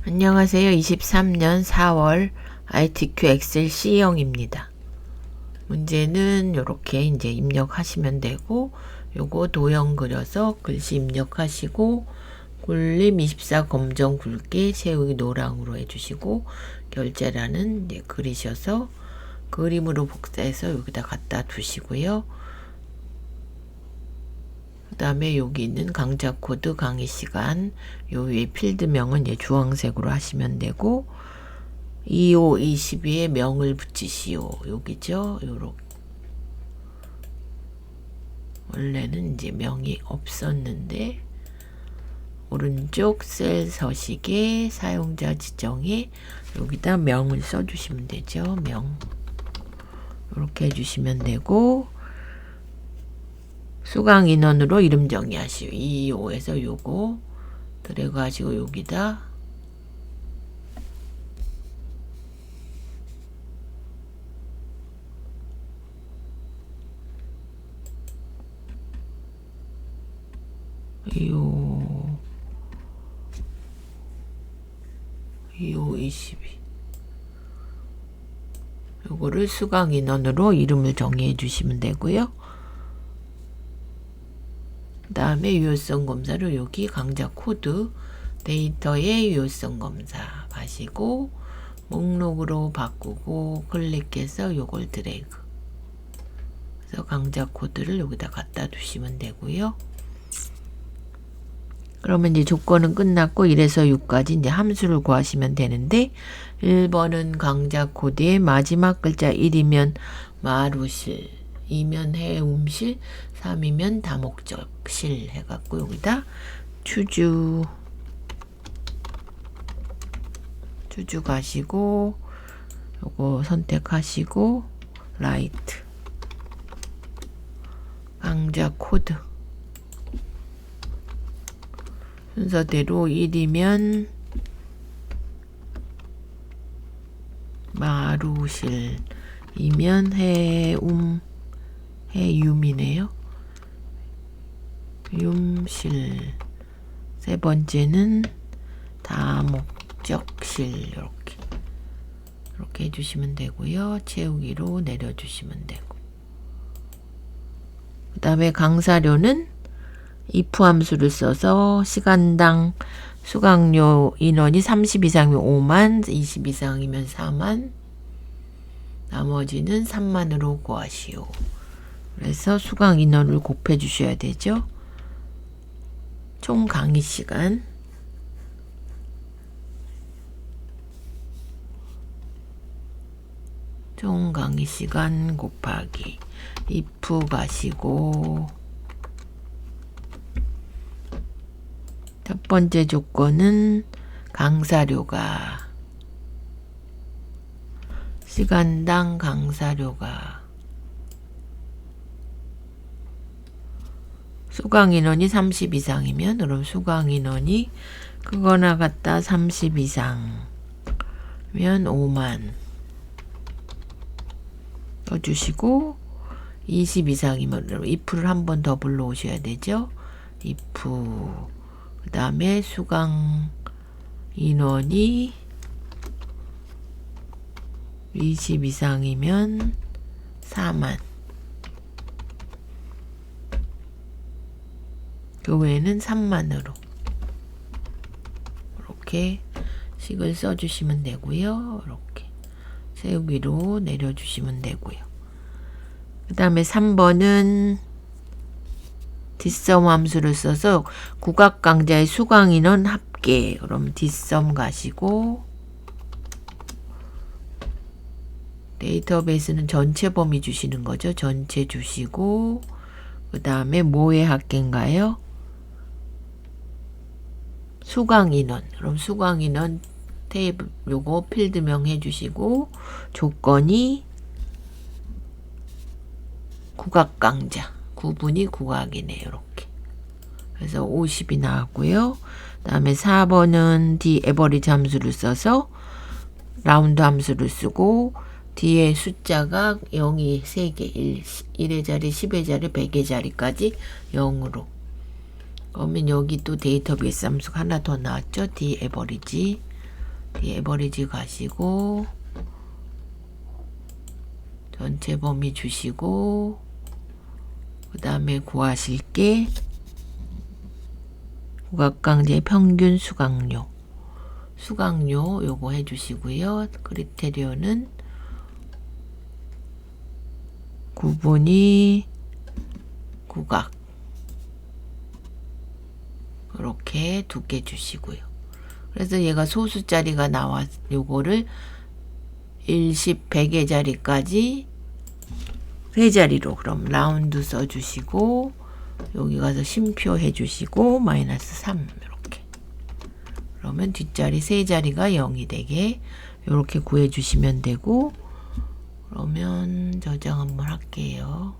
안녕하세요. 23년 4월 ITQ 엑셀 C형입니다. 문제는 이렇게 이제 입력하시면 되고, 요거 도형 그려서 글씨 입력하시고, 굴림 24 검정 굵게 세우기 노랑으로 해주시고, 결제란은 이제 그리셔서 그림으로 복사해서 여기다 갖다 두시고요. 그 다음에 여기 있는 강좌 코드 강의 시간, 요 위에 필드명은 이제 주황색으로 하시면 되고, 25, 22에 명을 붙이시오. 여기죠. 요렇게. 원래는 이제 명이 없었는데, 오른쪽 셀 서식에 사용자 지정에 여기다 명을 써주시면 되죠. 명. 이렇게 해주시면 되고, 수강 인원으로 이름 정의하시오. 225에서 요거 드래그 하시고 여기다 요 22 요거를 수강 인원으로 이름을 정의해 주시면 되고요. 그 다음에 유효성 검사를 여기 강좌 코드 데이터의 유효성 검사 하시고 목록으로 바꾸고 클릭해서 요걸 드래그. 그래서 강좌 코드를 여기다 갖다 두시면 되고요. 그러면 이제 조건은 끝났고 1에서 6까지 이제 함수를 구하시면 되는데 1번은 강좌 코드의 마지막 글자 1이면 마루실, 2면 해움실, 3이면 다목적실 해갖고 여기다 추주 가시고 요거 선택하시고 라이트 강좌 코드 순서대로 1이면 마루실, 2면 해움이네요. 윰실, 세 번째는 다목적실. 이렇게 해주시면 되고요. 채우기로 내려주시면 되고, 그 다음에 강사료는 if 함수를 써서 시간당 수강료 인원이 30 이상이면 5만, 20 이상이면 4만, 나머지는 3만으로 구하시오. 그래서 수강 인원을 곱해 주셔야 되죠. 총 강의 시간 곱하기 if 가시고, 첫 번째 조건은 강사료가 시간당 강사료가 수강 인원이 30 이상이면 그럼 수강 인원이 그거나 같다 30 이상이면 5만 넣어주시고, 20 이상이면 if를 한 번 더 불러오셔야 되죠. if 그 다음에 수강 인원이 20 이상이면 4만, 그 외에는 3만으로 이렇게 식을 써주시면 되고요. 이렇게 세우기로 내려주시면 되고요. 그 다음에 3번은 뒷섬 함수를 써서 국악 강좌의 수강 인원 합계. 그럼 뒷섬 가시고, 데이터베이스는 전체 범위 주시는 거죠. 전체 주시고, 그 다음에 뭐의 합계인가요? 수강 인원. 그럼 수강 인원 테이블 요거 필드명 해주시고, 조건이 국악 강좌. 구분이 국악이네요. 이렇게. 그래서 50이 나왔고요. 그 다음에 4번은 D 에버리지 함수를 써서 라운드 함수를 쓰고 뒤에 숫자가 0이 3개, 1의 자리, 10의 자리, 100의 자리까지 0으로. 그러면 여기 또 데이터베이스 함수가 하나 더 나왔죠. D 에버리지. 에버리지 가시고 전체 범위 주시고 그 다음에 구하실 게 국악강제 평균 수강료 요거 해주시고요. 크리테리오는 구분위 국악 이렇게 2개 주시고요. 그래서 얘가 소수짜리가 나와 요거를 10, 100의 자리까지 3자리로 그럼 라운드 써주시고 여기 가서 쉼표 해주시고 -3 이렇게 그러면 뒷자리 3자리가 0이 되게 이렇게 구해주시면 되고 그러면 저장 한번 할게요.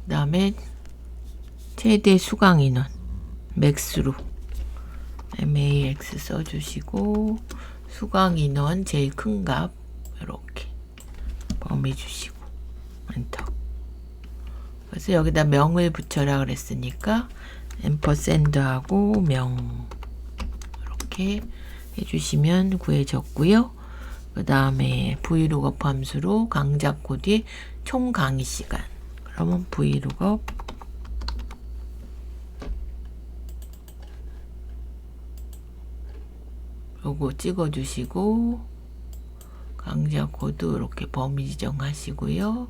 그 다음에 최대 수강 인원 맥스로 max 써주시고 수강 인원 제일 큰 값 이렇게 범위 주시고 엔터. 그래서 여기다 명을 붙여라 그랬으니까 앰퍼샌드하고 명 이렇게 해주시면 구해졌고요. 그 다음에 vlookup 함수로 강좌 코드의 총 강의 시간 그러면 vlookup 요거 찍어주시고 강좌 코드 이렇게 범위 지정하시고요.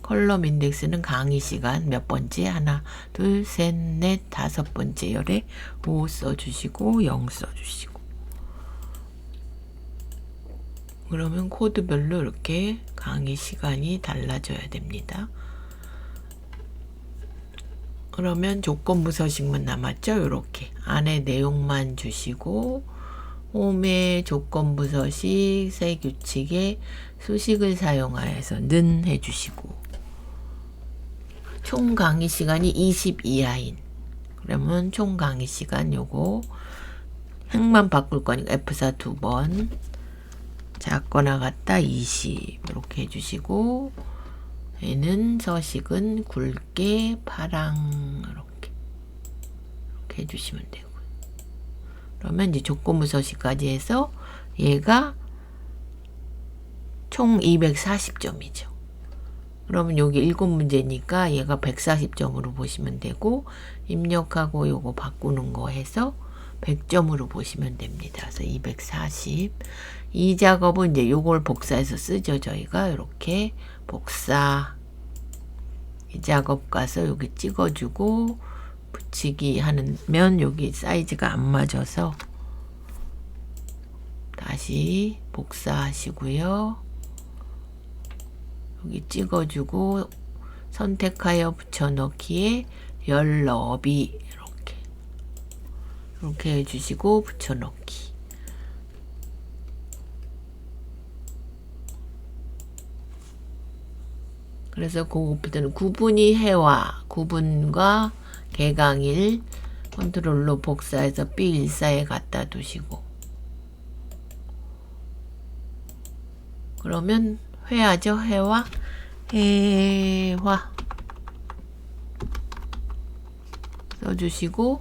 컬럼 인덱스는 강의 시간 몇 번째 하나 둘 셋 넷 5번째 열에 5 써주시고 0 써주시고 그러면 코드별로 이렇게 강의 시간이 달라져야 됩니다. 그러면 조건부 서식문 남았죠? 이렇게 안에 내용만 주시고 홈에 조건부 서식 새 규칙에 수식을 사용하여서 는 해주시고 총 강의 시간이 20 이하인 그러면 총 강의 시간 요거 행만 바꿀 거니까 F4 2번 작거나 같다 20 이렇게 해주시고 얘는 서식은 굵게 파랑 이렇게 해주시면 되고요. 그러면 이제 조건부 서식까지 해서 얘가 총 240점이죠. 그러면 여기 7문제니까 얘가 140점으로 보시면 되고 입력하고 요거 바꾸는 거 해서 100점으로 보시면 됩니다. 그래서 240. 이 작업은 이제 요걸 복사해서 쓰죠. 저희가 이렇게 복사 이 작업 가서 여기 찍어주고 붙이기 하면 여기 사이즈가 안 맞아서 다시 복사하시고요. 여기 찍어주고 선택하여 붙여넣기에 열 너비 이렇게 해주시고 붙여넣기. 그래서 그것부터는 구분이 해와 구분과 개강일 컨트롤로 복사해서 B14에 갖다 두시고 그러면 회화죠. 회화 써주시고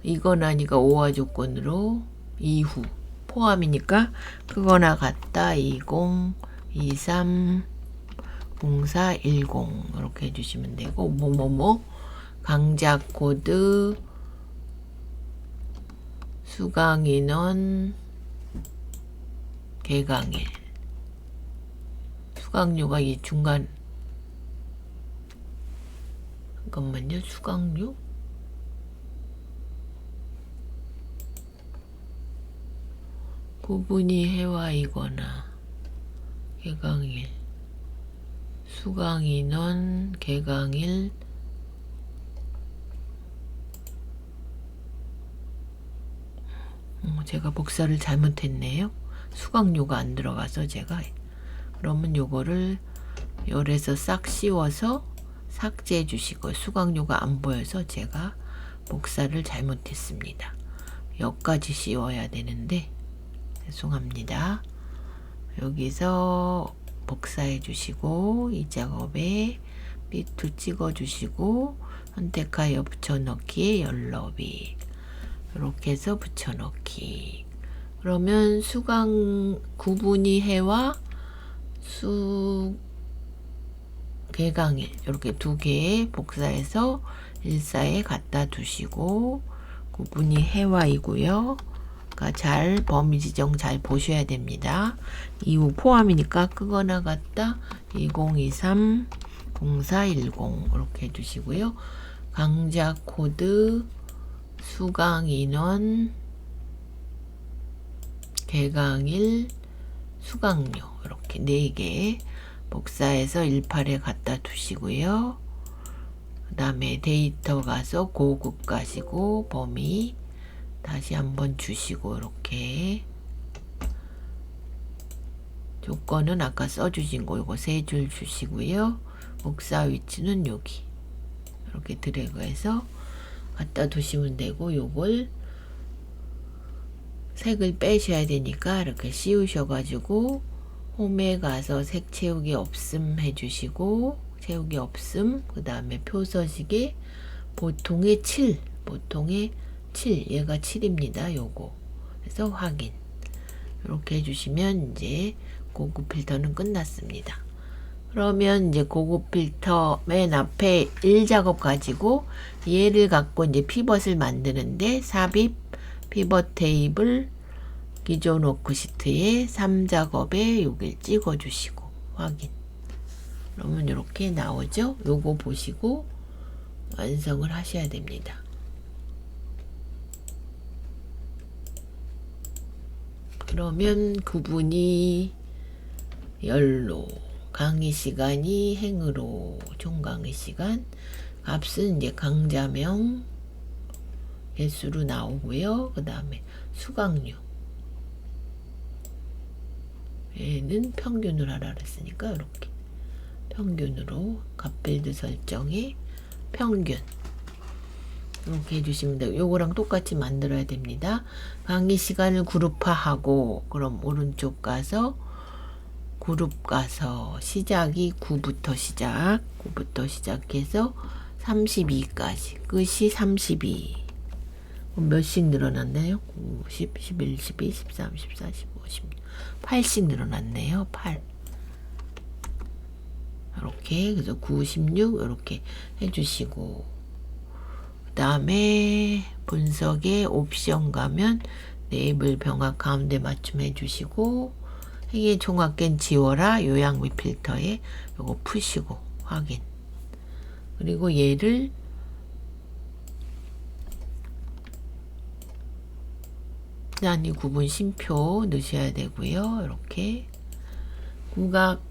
이거나 니가 오화 조건으로 이후 포함이니까 그거나 같다 20 23 04 10 이렇게 해주시면 되고 뭐뭐뭐 강좌 코드 수강 인원 개강일 수강료가 이 중간 잠깐만요. 수강료 구분이 해와이거나 개강일 수강인원 개강일 제가 복사를 잘못했네요. 수강료가 안 들어가서 제가 그러면 요거를 열에서 싹 씌워서 삭제해 주시고 수강료가 안 보여서 제가 복사를 잘못했습니다. 여기까지 씌워야 되는데 죄송합니다. 여기서 복사해 주시고 이 작업에 B2 찍어 주시고 선택하여 붙여넣기에 열너비 이렇게 해서 붙여넣기. 그러면 수강 구분이 해와 개강일 이렇게 두 개 복사해서 일사에 갖다 두시고 구분이 해와이고요. 그러니까 잘 범위 지정 잘 보셔야 됩니다. 이후 포함이니까 끄거나 같다 2023 0410 이렇게 해주시고요. 강좌 코드 수강 인원 개강일 수강료 이렇게 4개 복사해서 18에 갖다 두시고요. 그 다음에 데이터 가서 고급 가시고 범위 다시 한번 주시고 이렇게 조건은 아까 써주신 거 이거 3줄 주시고요. 복사 위치는 여기 이렇게 드래그해서 갖다 두시면 되고 요걸 색을 빼셔야 되니까 이렇게 씌우셔가지고 홈에 가서 색 채우기 없음 해주시고 채우기 없음 그 다음에 표서식에 보통의 7 얘가 7입니다. 요거 그래서 확인 이렇게 해주시면 이제 고급 필터는 끝났습니다. 그러면 이제 고급 필터 맨 앞에 1작업 가지고 얘를 갖고 이제 피벗을 만드는데 삽입 피벗 테이블 기존 워크시트에 3작업에 여길 찍어 주시고 확인. 그러면 이렇게 나오죠. 요거 보시고 완성을 하셔야 됩니다. 그러면 구분이 열로 강의 시간이 행으로 총 강의 시간 값은 이제 강좌명 개수로 나오고요. 그 다음에 수강료 얘는 평균을 하라 그랬으니까 이렇게 평균으로 값빌드 설정에 평균 이렇게 해주시면 돼요. 요거랑 똑같이 만들어야 됩니다. 강의 시간을 그룹화하고 그럼 오른쪽 가서 그룹 가서 시작이 9부터 시작해서 32까지 끝이 32 몇씩 늘어났나요? 9, 10, 11, 12, 13, 14, 15, 16 8씩 늘어났네요. 8 이렇게 그래서 9, 16 이렇게 해주시고 그 다음에 분석에 옵션 가면 레이블 병합 가운데 맞춤 해주시고 행의 총합계는 지워라 요약 및 필터에 요거 푸시고 확인 그리고 얘를 단위 구분 심표 넣으셔야 되고요. 이렇게 구각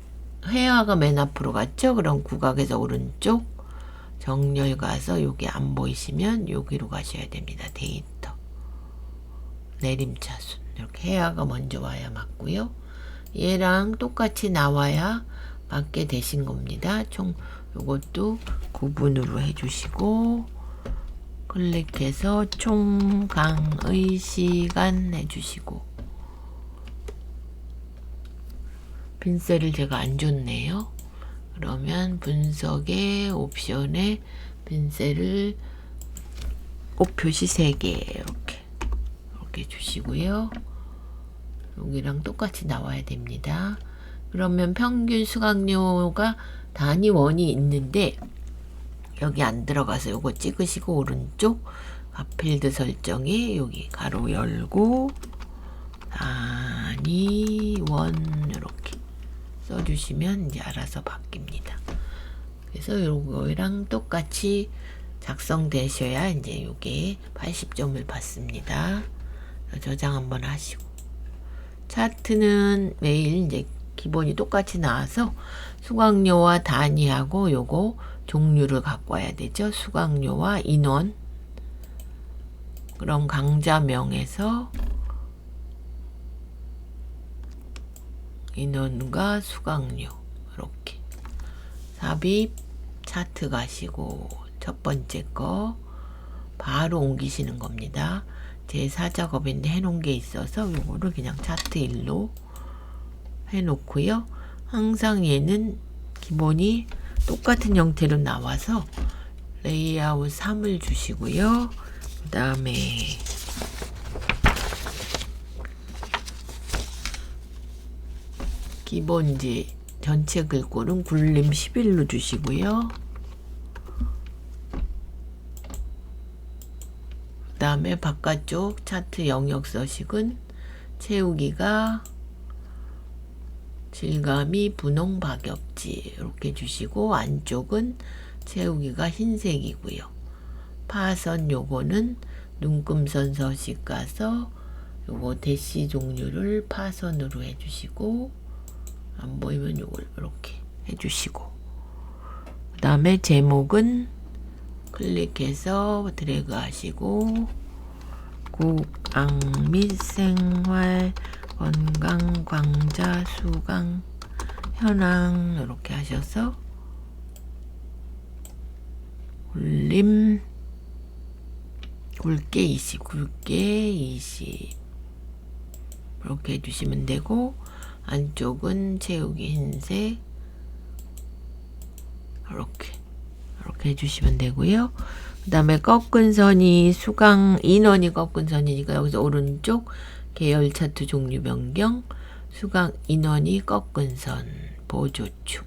회화가 맨 앞으로 갔죠. 그럼 구각에서 오른쪽 정렬 가서 여기 안 보이시면 여기로 가셔야 됩니다. 데이터 내림차순 이렇게 회화가 먼저 와야 맞고요. 얘랑 똑같이 나와야 맞게 되신 겁니다. 총 요것도 구분으로 해주시고 클릭해서 총 강의 시간 해주시고 빈셀을 제가 안 줬네요. 그러면 분석의 옵션에 빈셀을 꼭 표시 3개 이렇게 주시고요. 여기랑 똑같이 나와야 됩니다. 그러면 평균 수강료가 단위 원이 있는데 여기 안 들어가서 요거 찍으시고 오른쪽 값필드 설정에 여기 가로 열고 단위 원 이렇게 써주시면 이제 알아서 바뀝니다. 그래서 요거랑 똑같이 작성되셔야 이제 요게 80점을 받습니다. 저장 한번 하시고 차트는 매일 이제 기본이 똑같이 나와서 수강료와 단위하고 요거 종류를 갖고 와야 되죠. 수강료와 인원 그럼 강좌명에서 인원과 수강료 이렇게 삽입 차트 가시고 첫 번째 거 바로 옮기시는 겁니다. 제 4작업인데 해놓은 게 있어서 요거를 그냥 차트 1로 해놓고요. 항상 얘는 기본이 똑같은 형태로 나와서 레이아웃 3을 주시고요. 그 다음에 기본 이제 전체 글꼴은 굴림 11로 주시고요. 그 다음에 바깥쪽 차트 영역 서식은 채우기가 질감이 분홍 박엽지 이렇게 주시고, 안쪽은 채우기가 흰색이고요. 파선 요거는 눈금선 서식 가서 요거 대시 종류를 파선으로 해주시고, 안 보이면 요걸 이렇게 해주시고, 그 다음에 제목은 클릭해서 드래그 하시고 국악 및 생활 건강 광자 수강 현황 이렇게 하셔서 굴림 굵게 20 이렇게 해주시면 되고, 안쪽은 채우기 흰색 이렇게 해주시면 되고요. 그 다음에 꺾은 선이 수강 인원이 꺾은 선이니까 여기서 오른쪽 계열 차트 종류 변경, 수강 인원이 꺾은 선 보조축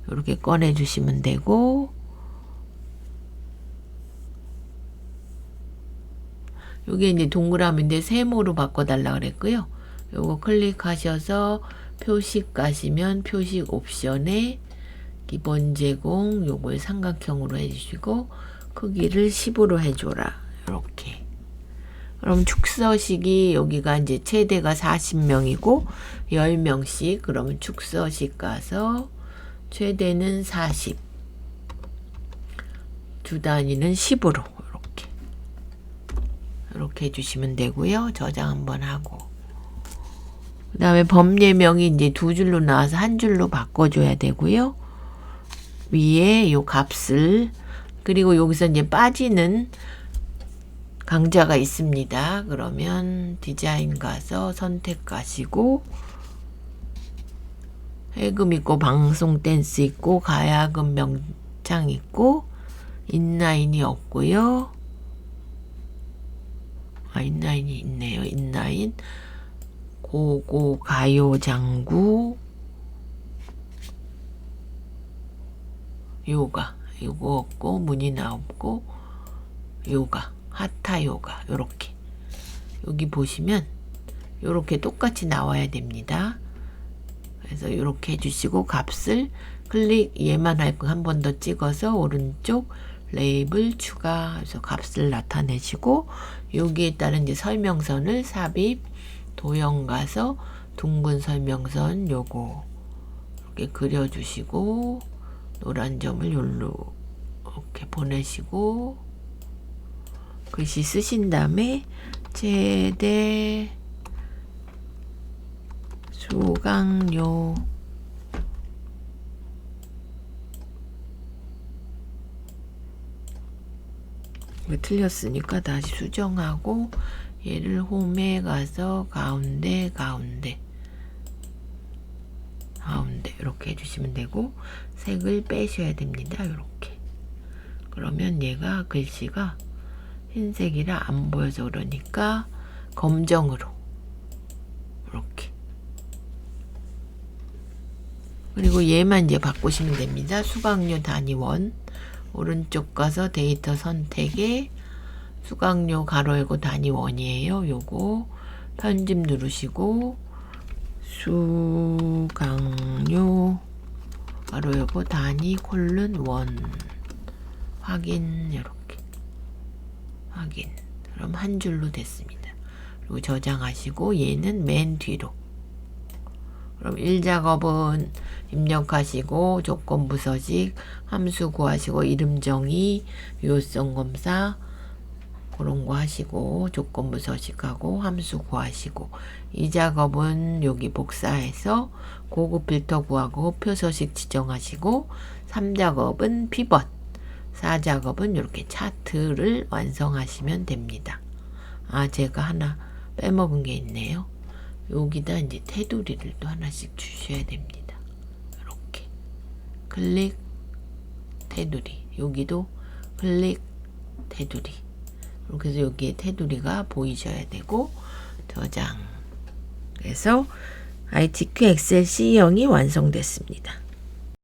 이렇게 꺼내 주시면 되고, 요게 이제 동그라미인데 세모로 바꿔달라 그랬고요. 요거 클릭하셔서 표식 가시면 표식 옵션에 기본 제공 요걸 삼각형으로 해주시고 크기를 10으로 해줘라 이렇게. 그럼 축서식이 여기가 이제 최대가 40명이고 10명씩, 그러면 축서식 가서 최대는 40, 두 단위는 10으로 이렇게 해주시면 되고요. 저장 한번 하고, 그 다음에 법예명이 이제 두 줄로 나와서 한 줄로 바꿔줘야 되고요. 위에 요 값을, 그리고 여기서 이제 빠지는 강좌가 있습니다. 그러면 디자인 가서 선택 가시고, 해금 있고 방송 댄스 있고 가야금 명창 있고 인라인이 없고요. 인라인이 있네요. 인라인 고고 가요 장구 요가 요거 없고 문이나 없고 요가 하타 요가 요렇게 여기 보시면 요렇게 똑같이 나와야 됩니다. 그래서 요렇게 해주시고 값을 클릭 얘만 할 거 한 번 더 찍어서 오른쪽 레이블 추가해서 값을 나타내시고, 여기에 따른 이제 설명선을 삽입 도형 가서 둥근 설명선 요거 이렇게 그려주시고 노란 점을 요로 이렇게 보내시고 글씨 쓰신 다음에 최대 수강료 틀렸으니까 다시 수정하고 얘를 홈에 가서 가운데 이렇게 해주시면 되고, 색을 빼셔야 됩니다. 이렇게. 그러면 얘가 글씨가 흰색이라 안 보여서 그러니까 검정으로 이렇게. 그리고 얘만 이제 바꾸시면 됩니다. 수강료 단위원 오른쪽 가서 데이터 선택에 수강료 가로 열고 단위원이에요. 요거 편집 누르시고 수강료 가로 열고 단위 콜론 원 확인, 이렇게 확인. 그럼 한 줄로 됐습니다. 그리고 저장하시고 얘는 맨 뒤로. 그럼 1작업은 입력하시고 조건부 서식 함수 구하시고 이름 정의 유효성 검사 그런 거 하시고 조건부 서식하고 함수 구하시고, 2작업은 여기 복사해서 고급 필터 구하고 표 서식 지정하시고, 3작업은 피벗 4 작업은 이렇게 차트를 완성하시면 됩니다. 아, 제가 하나 빼먹은 게 있네요. 여기다 이제 테두리를 또 하나씩 주셔야 됩니다. 이렇게 클릭 테두리, 여기도 클릭 테두리. 이렇게 해서 여기에 테두리가 보이셔야 되고 저장. 그래서 ITQ 엑셀 C형이 완성됐습니다.